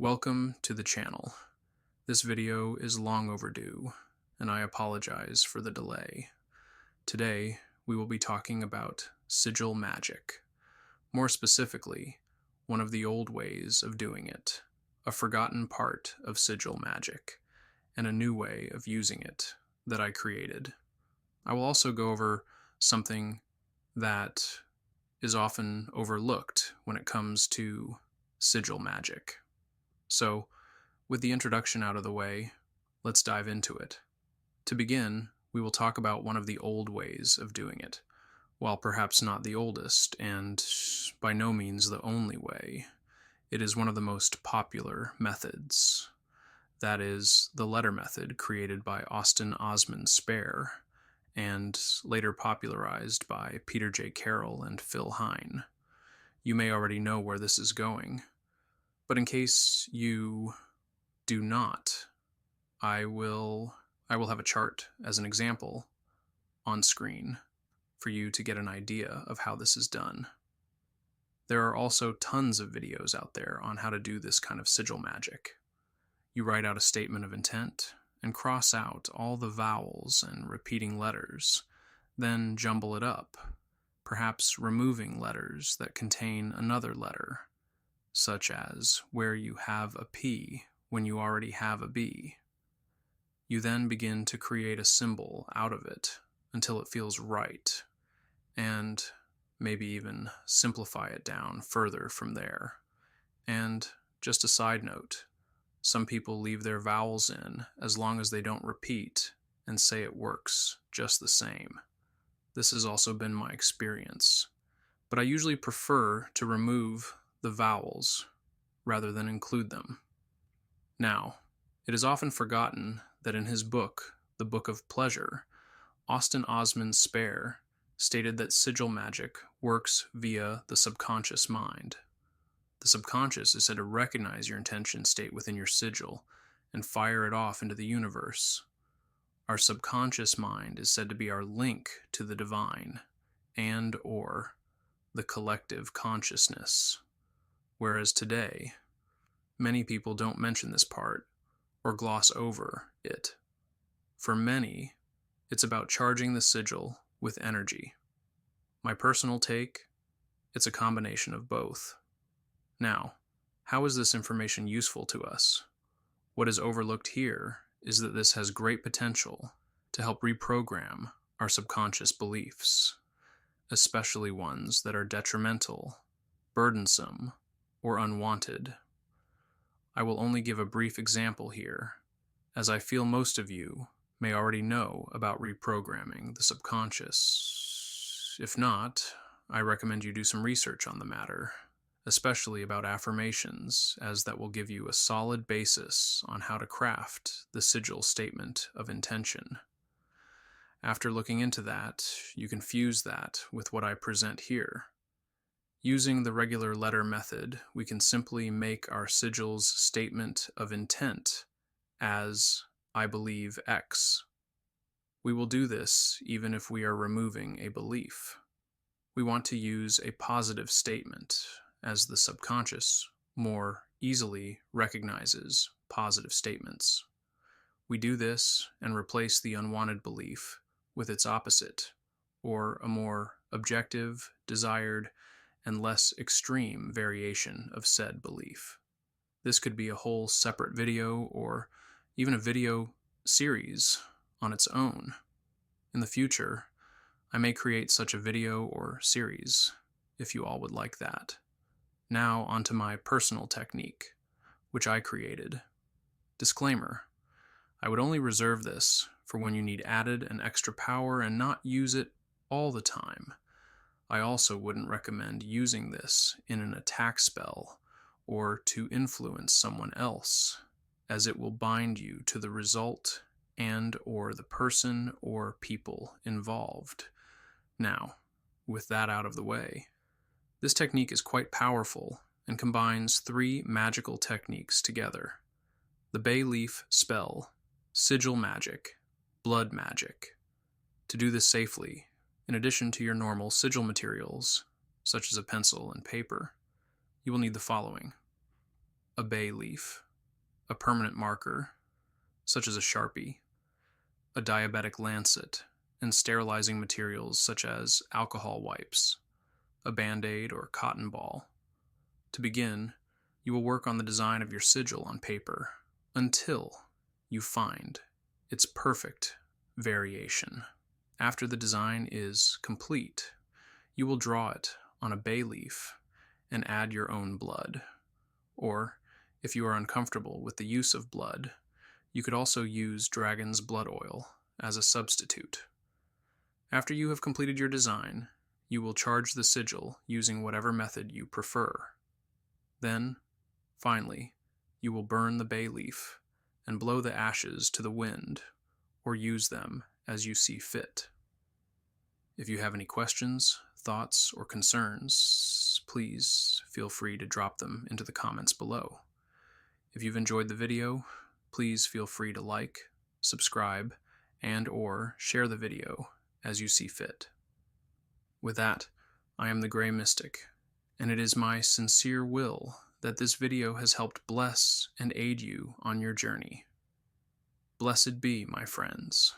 Welcome to the channel. This video is long overdue, and I apologize for the delay. Today, we will be talking about sigil magic. More specifically, one of the old ways of doing it, a forgotten part of sigil magic, and a new way of using it that I created. I will also go over something that is often overlooked when it comes to sigil magic. So, with the introduction out of the way, let's dive into it. To begin, we will talk about one of the old ways of doing it. While perhaps not the oldest, and by no means the only way, it is one of the most popular methods. That is the letter method created by Austin Osman Spare, and later popularized by Peter J. Carroll and Phil Hine. You may already know where this is going, but in case you do not, I will have a chart as an example on screen for you to get an idea of how this is done. There are also tons of videos out there on how to do this kind of sigil magic. You write out a statement of intent and cross out all the vowels and repeating letters, then jumble it up, perhaps removing letters that contain another letter, such as where you have a P when you already have a B. You then begin to create a symbol out of it until it feels right, and maybe even simplify it down further from there. And just a side note, some people leave their vowels in as long as they don't repeat and say it works just the same. This has also been my experience, but I usually prefer to remove the vowels rather than include them. Now, it is often forgotten that in his book, The Book of Pleasure, Austin Osman Spare stated that sigil magic works via the subconscious mind. The subconscious is said to recognize your intention state within your sigil and fire it off into the universe. Our subconscious mind is said to be our link to the divine and/or the collective consciousness. Whereas today, many people don't mention this part or gloss over it. For many, it's about charging the sigil with energy. My personal take, it's a combination of both. Now, how is this information useful to us? What is overlooked here is that this has great potential to help reprogram our subconscious beliefs, especially ones that are detrimental, burdensome, or unwanted. I will only give a brief example here, as I feel most of you may already know about reprogramming the subconscious. If not, I recommend you do some research on the matter, especially about affirmations, as that will give you a solid basis on how to craft the sigil statement of intention. After looking into that, you can fuse that with what I present here. Using the regular letter method, we can simply make our sigil's statement of intent as I believe X. We will do this even if we are removing a belief. We want to use a positive statement, as the subconscious more easily recognizes positive statements. We do this and replace the unwanted belief with its opposite, or a more objective, desired, and less extreme variation of said belief. This could be a whole separate video or even a video series on its own. In the future, I may create such a video or series if you all would like that. Now onto my personal technique, which I created. Disclaimer: I would only reserve this for when you need added and extra power and not use it all the time. I also wouldn't recommend using this in an attack spell or to influence someone else, as it will bind you to the result and/or the person or people involved. Now, with that out of the way, this technique is quite powerful and combines three magical techniques together: the bay leaf spell, sigil magic, blood magic. To do this safely, in addition to your normal sigil materials, such as a pencil and paper, you will need the following: a bay leaf, a permanent marker, such as a Sharpie, a diabetic lancet, and sterilizing materials such as alcohol wipes, a Band-Aid or cotton ball. To begin, you will work on the design of your sigil on paper until you find its perfect variation. After the design is complete, you will draw it on a bay leaf and add your own blood. Or, if you are uncomfortable with the use of blood, you could also use dragon's blood oil as a substitute. After you have completed your design, you will charge the sigil using whatever method you prefer. Then, finally, you will burn the bay leaf and blow the ashes to the wind, or use them as you see fit. If you have any questions, thoughts, or concerns, please feel free to drop them into the comments below. If you've enjoyed the video, please feel free to like, subscribe, and/or share the video as you see fit. With that, I am the Gray Mystic, and it is my sincere will that this video has helped bless and aid you on your journey. Blessed be, my friends.